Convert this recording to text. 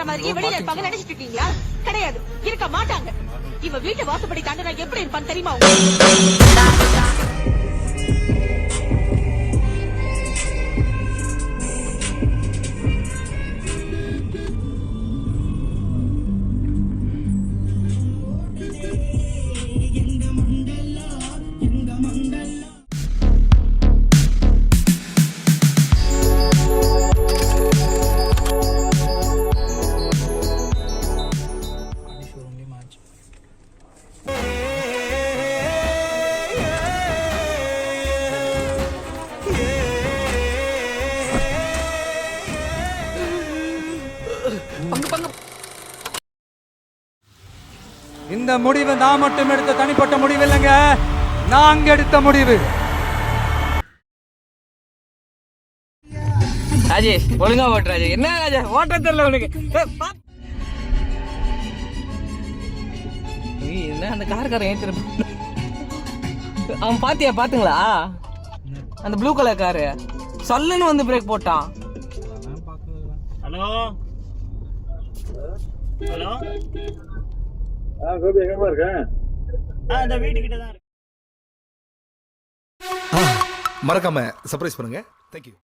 பாக்குற மாதிரியே வெளியில இருப்பாங்க நினைச்சிட்டு இருக்கீங்களா? கிடையாது, இருக்க மாட்டாங்க. இவ வீட்டு வாசப்படி தாண்டினா எப்படி இருப்பான்னு தெரியுமா? இந்த முடிவு நான் மட்டும் எடுத்த தனிப்பட்ட முடிவு இல்லைங்க, நாங்க எடுத்த முடிவு. ராஜேஷ் ஒழுங்கா ஓட்டு ராஜேஷ். என்ன ராஜா ஓட்ட தெரியல உனக்கு? என்ன அந்த கார்காரன் ஏன் திரும்ப அவன் பாத்துங்களா? அந்த ப்ளூ கலர் காரு சல்லுன்னு வந்து பிரேக் போட்டான். ஹலோ ஹலோ, கோபி எங்கப்பா இருக்க? இந்த வீட்டுக்கிட்ட தான் இருக்கு. மறக்காம சர்ப்ரைஸ் பண்ணுங்க. தேங்க்யூ.